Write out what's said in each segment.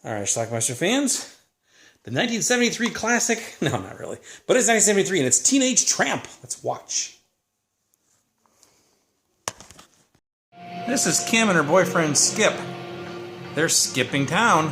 Alright, Schlockmeister fans, the 1973 classic, no, not really, but it's 1973 and it's Teenage Tramp. Let's watch. This is Kim and her boyfriend Skip. They're skipping town,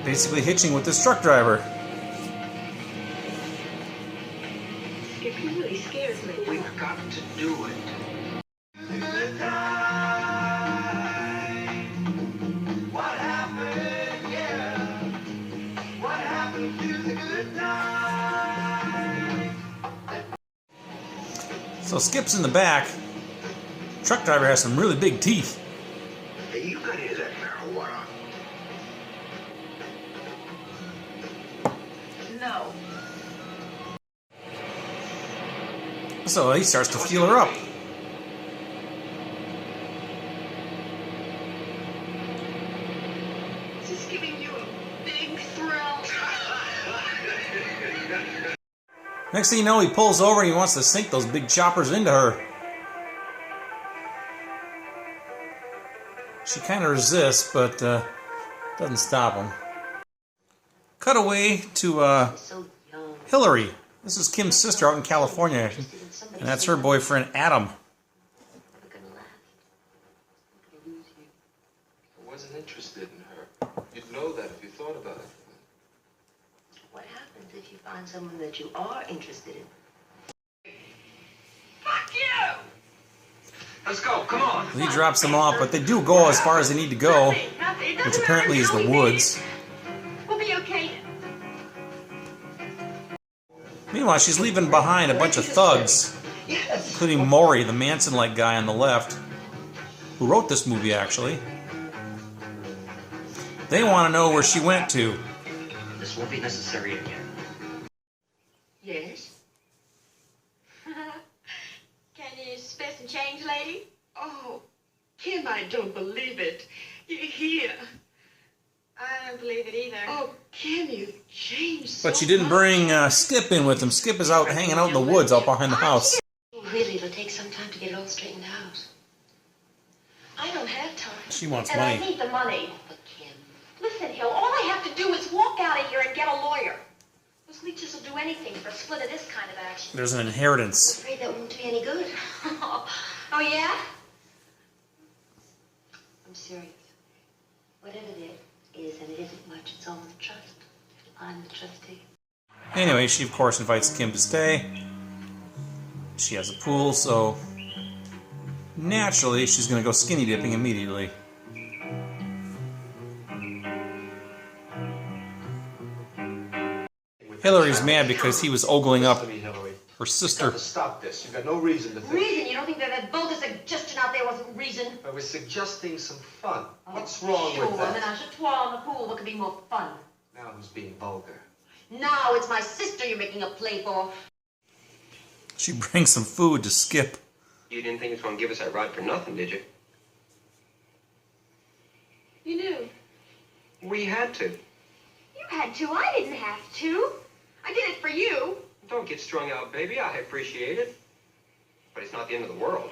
basically hitching with this truck driver. Skip really scares me. We've got to do it. So Skip's in the back. Truck driver has some really big teeth. Hey, you got into that marijuana? No. So he starts to feel her up. Is this giving you a big thrill? Next thing you know, he pulls over and he wants to sink those big choppers into her. She kind of resists, but doesn't stop him. Cut away to Hillary. This is Kim's sister out in California, and that's her boyfriend Adam. I wasn't interested in her. You'd know that if you thought about it. What happens if you find someone that you are interested in? Fuck you! Let's go, come on. He drops them off, but they do go as far as they need to go, which apparently is the woods. We'll be okay. Meanwhile, she's leaving behind a bunch of thugs, including Maury, the Manson-like guy on the left, who wrote this movie, actually. They want to know where she went to. This won't be necessary again. Yes? Can you spare some change, lady? Oh, Kim, I don't believe it. You're here. I don't believe it either. Oh, Kim, you've changed so But she didn't bring Skip in with him. Skip is out hanging out in the woods out behind the house. Really, it'll take some time to get it all straightened out. I don't have time. She wants And I money. need the money. But Kim, Listen, Hill, all I have to do is walk out of here and get a lawyer. Those leeches will do anything for a split of this kind of action. There's an I'm inheritance. afraid that won't do you any good. Oh, yeah? I'm serious. Whatever it is, and it isn't much, it's all in the trust. I'm the trustee. Anyway, she of course invites Kim to stay. She has a pool, so naturally she's going to go skinny dipping immediately. Hillary's mad because he was ogling up her sister. You've got to stop this. You've got no reason to think. Reason? You don't think that that bogus suggestion out there wasn't reason? I was suggesting some fun. What's wrong with Sure, that? menage a trois in the pool. What could be more fun? Now who's being vulgar? No, it's my sister you're making a play for. She brings some food to Skip. You didn't think it was going to give us that ride for nothing, did you? You knew. We had to. You had to. I didn't have to. I did it for you. Don't get strung out, baby. I appreciate it. But it's not the end of the world.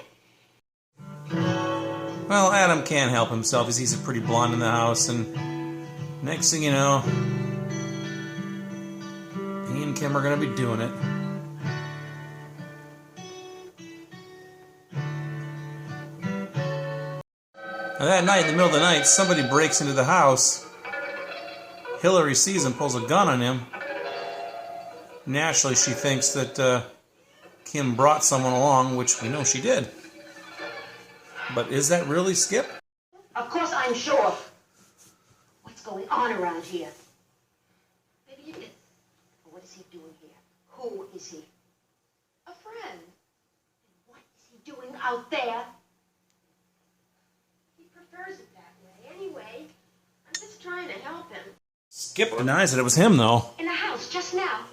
Well, Adam can't help himself. He sees a pretty blonde in the house, and next thing you know, he and Kim are going to be doing it. Now that night, in the middle of the night, somebody breaks into the house. Hillary sees him, pulls a gun on him. Naturally, she thinks that Kim brought someone along, which we know she did. But is that really Skip? Of course I'm sure. What's going on around here? Maybe it is. But what is he doing here? Who is he? A friend. And what is he doing out there? He prefers it that way. Anyway, I'm just trying to help him. Skip denies that it was him, though. In the house, just now.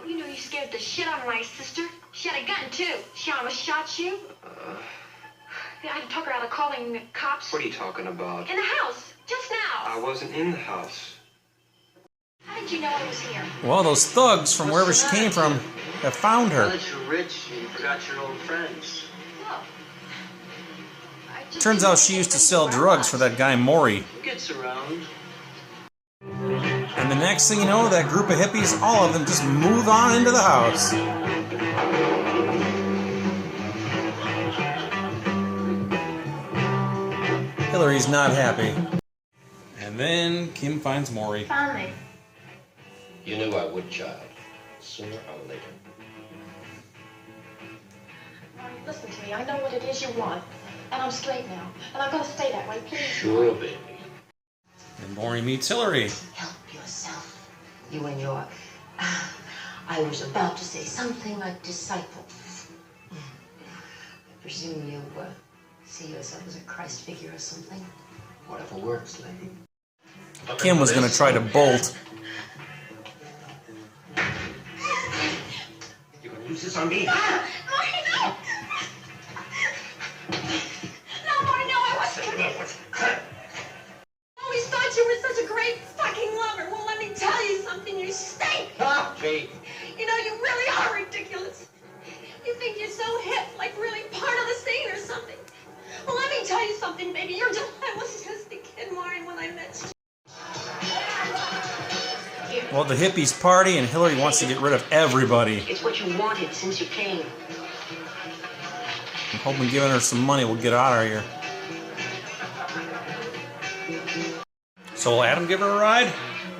You know you scared the shit out of my sister. She had a gun, too. She almost shot you. I had to talk her out of calling the cops. What are you talking about? In the house, just now. I wasn't in the house. How did you know I was here? Well, those thugs from wherever she came from have found Now her. that you're rich, you forgot your old friends. Oh. I just Turns didn't out she know used to anything sell about drugs us. for that guy Maury. Who gets around? And the next thing you know, that group of hippies, all of them just move on into the house. Hillary's not happy. And then Kim finds Maury. Found me. You knew I would, child. Sooner or later. Maury, listen to me. I know what it is you want. And I'm straight now. And I'm going to stay that way, please. Sure, baby. And Maury meets Hillary. Help yourself. You and your... I was about to say something like disciple. I presume you see yourself as a Christ figure or something? Whatever works, lady. Kim was going to try to bolt. You're gonna use this on me? Marty, no! No, Marty, no, I wasn't gonna... I always thought you were such a great fucking lover. Well, let me tell you something, you stink! Stop, Jake. You know, you really are ridiculous. You think you're so hip, like really part of the scene or something. Well, let me tell you something, baby. You're just... I was just a kid, Marty, when I met you. Well, the hippies party, and Hillary wants to get rid of everybody. It's what you wanted since you came. I'm hoping giving her some money will get her out of here. So will Adam give her a ride?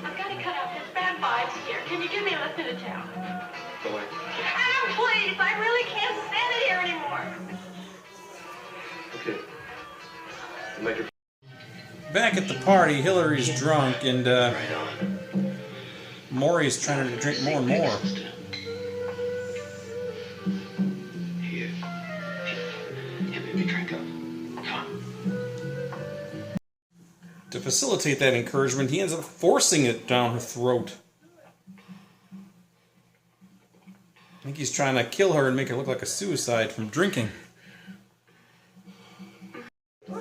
I've got to cut out this bad vibes here. Can you give me a lift into town? Go away. Adam, please. I really can't stand it here anymore. Okay. I'll make her... Back at the party, Hillary's drunk, and Right on. Maury's trying to drink more and more. Here. Here, baby, drink up. Come on. To facilitate that encouragement, he ends up forcing it down her throat. I think he's trying to kill her and make her look like a suicide from drinking.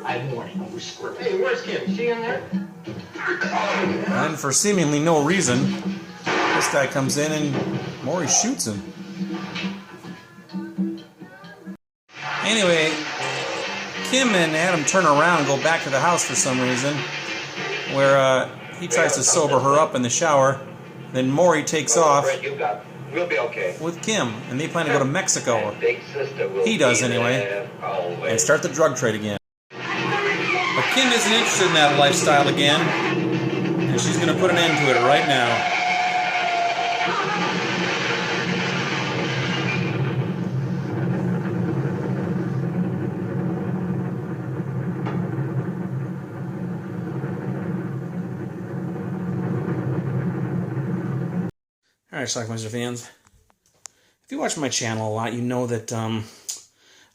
I have warning. We're squirrel. Hey, where's Kim? Is she in there? And for seemingly no reason, this guy comes in and Maury shoots him. Anyway, Kim and Adam turn around and go back to the house for some reason, where he tries to sober her up in the shower. Then Maury takes off You got it. We'll be okay. with Kim, and they plan to go to Mexico. Big sister will He does be anyway. there always. And start the drug trade again. But Kim isn't interested in that lifestyle again, and she's going to put an end to it right now. Alright, Schlockmeister fans. If you watch my channel a lot, you know that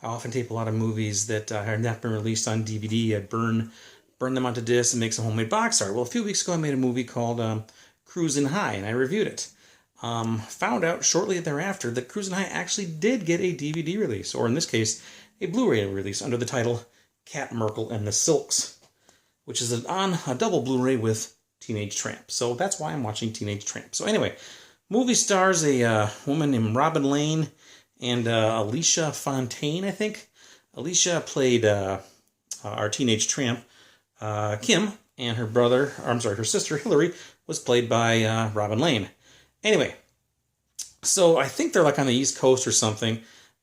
I often tape a lot of movies that have not been released on DVD. I burn them onto disc and make some homemade box art. Well, a few weeks ago I made a movie called Cruisin' High, and I reviewed it. Found out shortly thereafter that Cruisin' High actually did get a DVD release, or in this case, a Blu-ray release under the title Cat Merkel and the Silks, which is on a double Blu-ray with Teenage Tramp. So that's why I'm watching Teenage Tramp. So anyway, movie stars a woman named Robin Lane and Alicia Fontaine, I think. Alicia played our Teenage Tramp, Kim, and her sister Hillary was played by Robin Lane. Anyway, so I think they're like on the East Coast or something.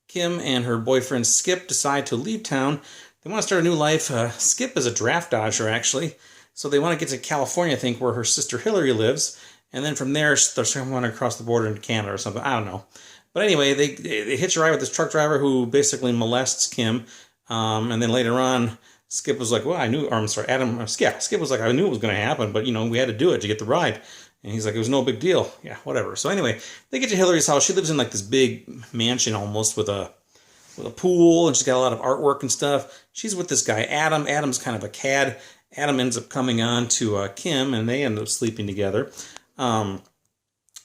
Kim and her boyfriend Skip decide to leave town. They want to start a new life. Skip is a draft dodger, actually. So they want to get to California, I think, where her sister Hillary lives. And then from there, they're going to cross the border into Canada or something. I don't know. But anyway, they hitch a ride with this truck driver who basically molests Kim. And then later on, Skip was like, well, Skip was like, I knew it was going to happen, but, we had to do it to get the ride. And he's like, it was no big deal. Yeah, whatever. So anyway, they get to Hillary's house. She lives in like this big mansion almost with a pool, and she's got a lot of artwork and stuff. She's with this guy, Adam. Adam's kind of a cad. Adam ends up coming on to Kim, and they end up sleeping together.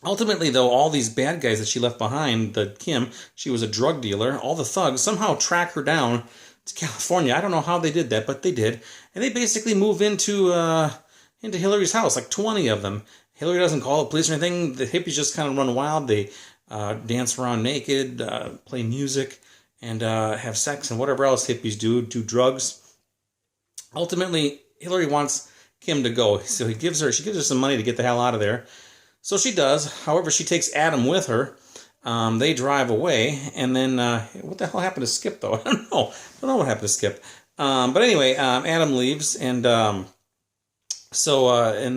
Ultimately, though, all these bad guys that she left behind, Kim, she was a drug dealer, all the thugs somehow track her down to California. I don't know how they did that, but they did. And they basically move into Hillary's house, like 20 of them. Hillary doesn't call the police or anything. The hippies just kind of run wild. They dance around naked, play music, and have sex and whatever else hippies do drugs. Ultimately, Hillary wants Kim to go. So she gives her some money to get the hell out of there. So she does. However, she takes Adam with her. They drive away, and then what the hell happened to Skip though? I don't know what happened to Skip. But anyway, Adam leaves, and and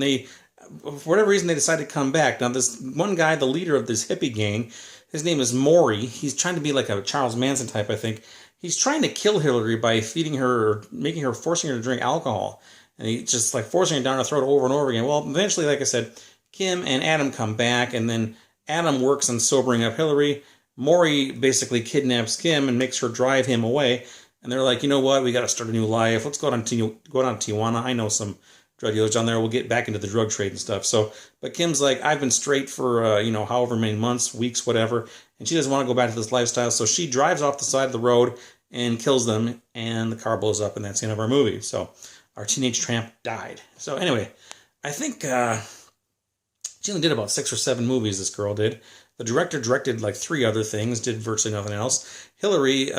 they, for whatever reason, they decide to come back. Now, this one guy, the leader of this hippie gang, his name is Maury. He's trying to be like a Charles Manson type, I think. He's trying to kill Hillary by feeding her, or forcing her to drink alcohol. And he's just like forcing her down her throat over and over again. Well, eventually, like I said, Kim and Adam come back, and then Adam works on sobering up Hillary. Maury basically kidnaps Kim and makes her drive him away. And they're like, you know what? We got to start a new life. Let's go down to Tijuana. I know some drug dealers down there. We'll get back into the drug trade and stuff. So, but Kim's like, I've been straight for, however many months, weeks, whatever. And she doesn't want to go back to this lifestyle. So she drives off the side of the road and kills them. And the car blows up. And that's the end of our movie. So our teenage tramp died. So anyway, I think she only did about 6 or 7 movies, this girl did. The director directed like 3 other things, did virtually nothing else. Hillary,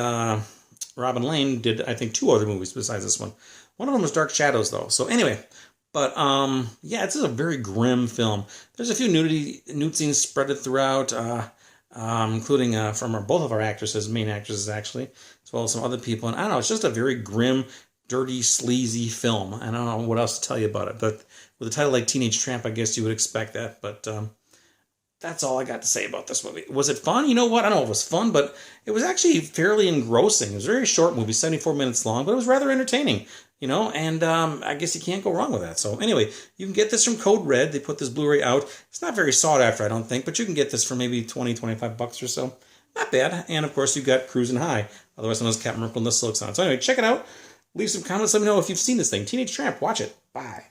Robin Lane, did, I think, 2 other movies besides this one. One of them was Dark Shadows, though. So anyway, but yeah, it's a very grim film. There's a few nude scenes spread throughout, including from both of our actresses, main actresses actually, as well as some other people. And I don't know, it's just a very grim, dirty, sleazy film. I don't know what else to tell you about it, but with a title like Teenage Tramp, I guess you would expect that. But that's all I got to say about this movie. Was it fun? You know what? I don't know if it was fun, but it was actually fairly engrossing. It was a very short movie, 74 minutes long, but it was rather entertaining, and I guess you can't go wrong with that. So anyway, you can get this from Code Red. They put this Blu-ray out. It's not very sought after, I don't think, but you can get this for maybe 20, 25 bucks or so. Not bad. And of course, you've got Cruisin' High, otherwise known as Captain Merkel and the Silk Sound. So anyway, check it out. Leave some comments. Let me know if you've seen this thing. Teenage Tramp. Watch it. Bye.